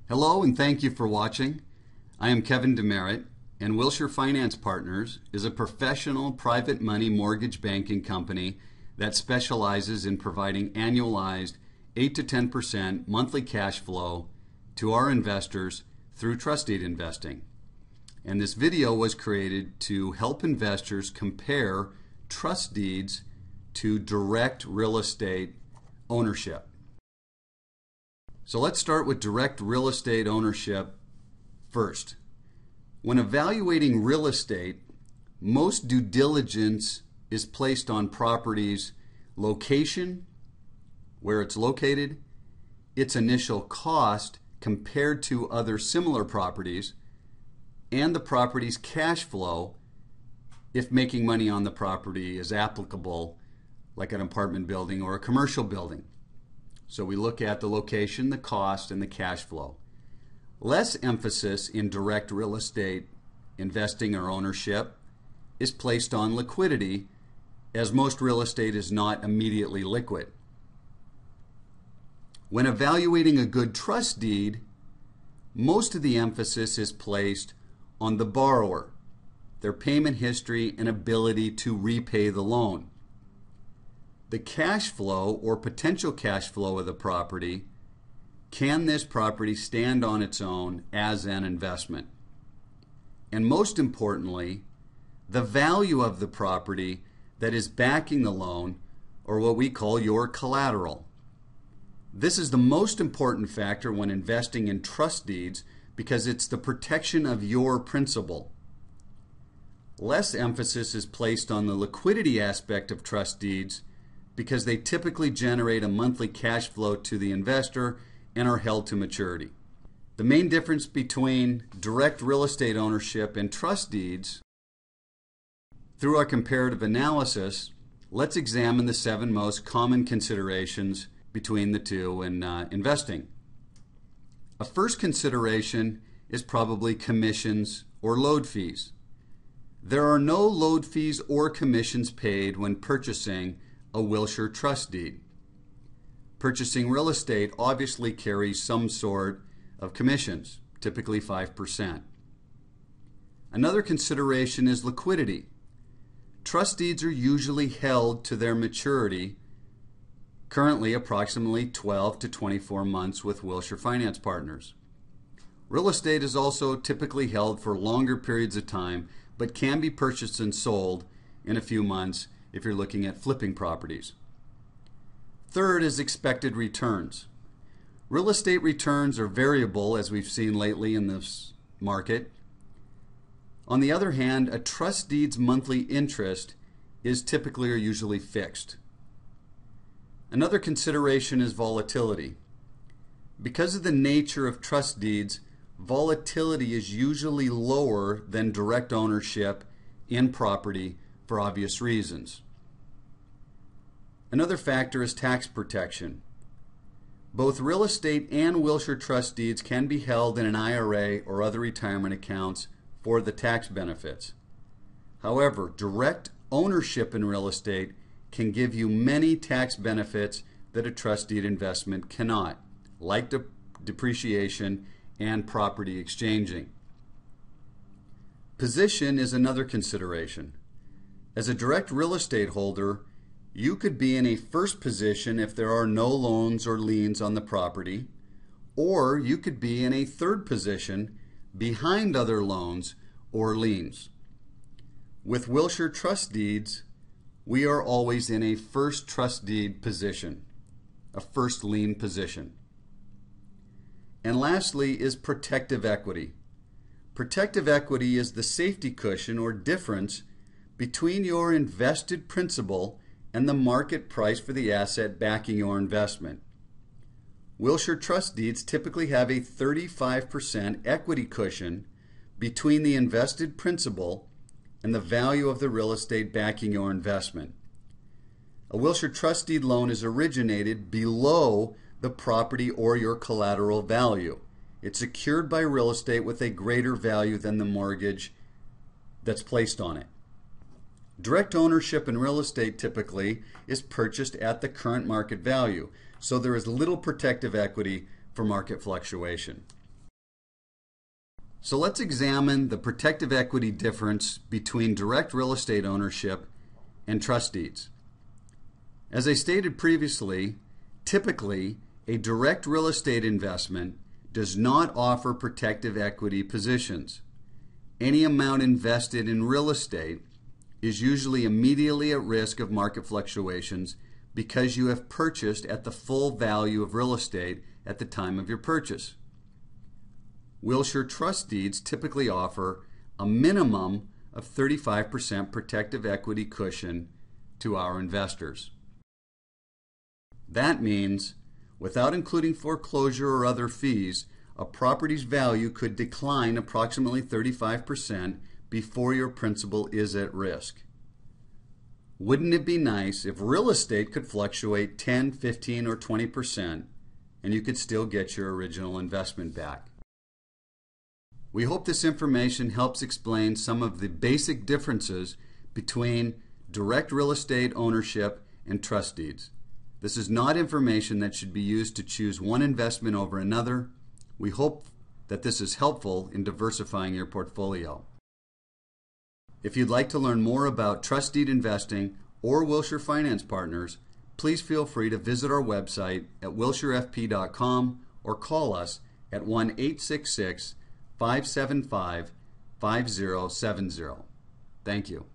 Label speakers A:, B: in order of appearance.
A: Hello and thank you for watching. I am Kevin Demerit, and Wilshire Finance Partners is a professional private money mortgage banking company that specializes in providing annualized 8 to 10% monthly cash flow to our investors through trust deed investing. And this video was created to help investors compare trust deeds to direct real estate ownership. So let's start with direct real estate ownership first. When evaluating real estate, most due diligence is placed on properties' location, where it's located, its initial cost compared to other similar properties, and the property's cash flow if making money on the property is applicable, like an apartment building or a commercial building. So we look at the location, the cost, and the cash flow. Less emphasis in direct real estate investing or ownership is placed on liquidity, as most real estate is not immediately liquid. When evaluating a good trust deed, most of the emphasis is placed on the borrower, their payment history, and ability to repay the loan. The cash flow or potential cash flow of the property, can this property stand on its own as an investment? And most importantly, the value of the property that is backing the loan, or what we call your collateral. This is the most important factor when investing in trust deeds because it's the protection of your principal. Less emphasis is placed on the liquidity aspect of trust deeds because they typically generate a monthly cash flow to the investor and are held to maturity. The main difference between direct real estate ownership and trust deeds, through our comparative analysis, let's examine the 7 most common considerations between the two in investing. A first consideration is probably commissions or load fees. There are no load fees or commissions paid when purchasing a Wilshire trust deed. Purchasing real estate obviously carries some sort of commissions, typically 5%. Another consideration is liquidity. Trust deeds are usually held to their maturity, currently approximately 12 to 24 months with Wilshire Finance Partners. Real estate is also typically held for longer periods of time, but can be purchased and sold in a few months if you're looking at flipping properties. Third is expected returns. Real estate returns are variable, as we've seen lately in this market. On the other hand, a trust deed's monthly interest is typically or usually fixed. Another consideration is volatility. Because of the nature of trust deeds, volatility is usually lower than direct ownership in property for obvious reasons. Another factor is tax protection. Both real estate and Wilshire trust deeds can be held in an IRA or other retirement accounts for the tax benefits. However, direct ownership in real estate can give you many tax benefits that a trust deed investment cannot, like depreciation and property exchanging. Position is another consideration. As a direct real estate holder, you could be in a first position if there are no loans or liens on the property, or you could be in a third position behind other loans or liens. With Wilshire trust deeds, we are always in a first trust deed position, a first lien position. And lastly is protective equity. Protective equity is the safety cushion or difference between your invested principal and the market price for the asset backing your investment. Wilshire trust deeds typically have a 35% equity cushion between the invested principal and the value of the real estate backing your investment. A Wilshire trust deed loan is originated below the property or your collateral value. It's secured by real estate with a greater value than the mortgage that's placed on it. Direct ownership in real estate typically is purchased at the current market value, so there is little protective equity for market fluctuation. So let's examine the protective equity difference between direct real estate ownership and trust deeds. As I stated previously, typically a direct real estate investment does not offer protective equity positions. Any amount invested in real estate is usually immediately at risk of market fluctuations because you have purchased at the full value of real estate at the time of your purchase. Wilshire trust deeds typically offer a minimum of 35% protective equity cushion to our investors. That means, without including foreclosure or other fees, a property's value could decline approximately 35% before your principal is at risk. Wouldn't it be nice if real estate could fluctuate 10, 15, or 20% and you could still get your original investment back? We hope this information helps explain some of the basic differences between direct real estate ownership and trust deeds. This is not information that should be used to choose one investment over another. We hope that this is helpful in diversifying your portfolio. If you'd like to learn more about trust deed investing or Wilshire Finance Partners, please feel free to visit our website at wilshirefp.com or call us at 1-866-575-5070. Thank you.